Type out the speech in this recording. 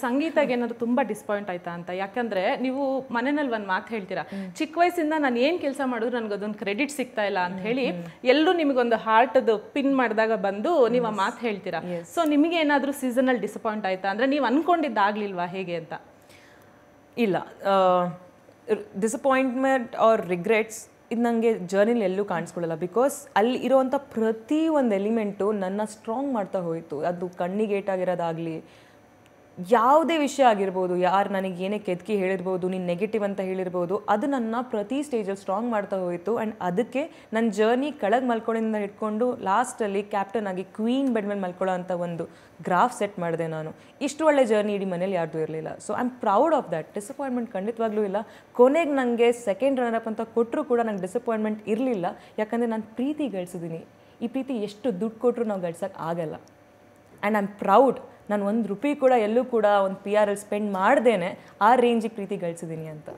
ಸಂಗೀತಗೆ ಏನಾದ್ರು ತುಂಬಾ ಡಿಸಪಾಯಿಂಟ್ ಆಯ್ತಾ ಅಂತ ಯಾಕಂದ್ರೆ ನೀವು ಮನೆಯಲ್ಲಿ ಒಂದು ಮಾತು ಹೇಳ್ತೀರಾ ಚಿಕ್ಕ ವಯಸ್ಸಿಂದ ನಾನು ಏನು ಕೆಲಸ ಮಾಡಿದ್ರು ನನಗೆ ಅದೊಂದು ಕ್ರೆಡಿಟ್ ಸಿಗ್ತಾ ಇಲ್ಲ ಅಂತ ಹೇಳಿ ಎಲ್ಲರೂ ನಿಮಗೊಂದು ಹಾರ್ಟ್ದು ಪಿನ್ ಮಾಡಿದಾಗ ಬಂದು ನೀವು ಆ ಮಾತು ಹೇಳ್ತೀರಾ ಸೊ ನಿಮಗೆ ಏನಾದರೂ ಸೀಸನಲ್ಲಿ ಡಿಸಪಾಯಿಂಟ್ ಆಯ್ತಾ ಅಂದ್ರೆ ನೀವು ಅನ್ಕೊಂಡಿದ್ದಾಗ್ಲಿಲ್ವಾ ಹೇಗೆ ಅಂತ ಇಲ್ಲ ಡಿಸಪಾಯಿಂಟ್ಮೆಂಟ್ ಆರ್ ರಿಗ್ರೆಟ್ಸ್ ಇದು ನನಗೆ ಜರ್ನಿಲಿ ಎಲ್ಲೂ ಕಾಣಿಸ್ಕೊಳ್ಳಲ್ಲ ಬಿಕಾಸ್ ಅಲ್ಲಿ ಇರೋವಂಥ ಪ್ರತಿ ಒಂದು ಎಲಿಮೆಂಟು ನನ್ನ ಸ್ಟ್ರಾಂಗ್ ಮಾಡ್ತಾ ಹೋಯಿತು ಅದು ಕಣ್ಣಿಗೆ ಏಟಾಗಿರೋದಾಗಲಿ ಯಾವುದೇ ವಿಷಯ ಆಗಿರ್ಬೋದು ಯಾರು ನನಗೆ ಏನೇ ಕೆದಕಿ ಹೇಳಿರ್ಬೋದು ನೀನು ನೆಗೆಟಿವ್ ಅಂತ ಹೇಳಿರ್ಬೋದು ಅದು ನನ್ನ ಪ್ರತಿ ಸ್ಟೇಜಲ್ಲಿ ಸ್ಟ್ರಾಂಗ್ ಮಾಡ್ತಾ ಹೋಯಿತು ಆ್ಯಂಡ್ ಅದಕ್ಕೆ ನನ್ನ ಜರ್ನಿ ಕೆಳಗೆ ಮಲ್ಕೊಂಡಿಂದ ಹಿಡ್ಕೊಂಡು ಲಾಸ್ಟಲ್ಲಿ ಕ್ಯಾಪ್ಟನ್ ಆಗಿ ಕ್ವೀನ್ ಬೆಡ್ ಮೇಲೆ ಮಲ್ಕೊಳ್ಳೋ ಅಂಥ ಒಂದು ಗ್ರಾಫ್ ಸೆಟ್ ಮಾಡಿದೆ ನಾನು ಇಷ್ಟು ಒಳ್ಳೆ ಜರ್ನಿ ಇಡೀ ಮನೇಲಿ ಯಾರ್ದು ಇರಲಿಲ್ಲ so I am proud of that disappointment ಖಂಡಿತವಾಗ್ಲೂ ಇಲ್ಲ ಕೊನೆಗೆ ನನಗೆ ಸೆಕೆಂಡ್ ರನ್ನರ್ ಅಪ್ ಅಂತ ಕೊಟ್ಟರು ಕೂಡ ನಂಗೆ ಡಿಸಪಾಯಿಂಟ್ಮೆಂಟ್ ಇರಲಿಲ್ಲ ಯಾಕಂದರೆ ನಾನು ಪ್ರೀತಿ ಗಳಿಸಿದ್ದೀನಿ ಈ ಪ್ರೀತಿ ಎಷ್ಟು ದುಡ್ಡು ಕೊಟ್ಟರು ನಾವು ಗಳಿಸೋಕೆ ಆಗಲ್ಲ ಆ್ಯಂಡ್ ಐ ಆಮ್ ಪ್ರೌಡ್ ನಾನು ₹1 ಕೂಡ ಎಲ್ಲೂ ಕೂಡ ಒಂದು PR ಅಲ್ಲಿ ಸ್ಪೆಂಡ್ ಮಾಡ್ದೇನೆ ಆ ರೇಂಜಿಗೆ ಪ್ರೀತಿ ಗಳಿಸಿದ್ದೀನಿ ಅಂತ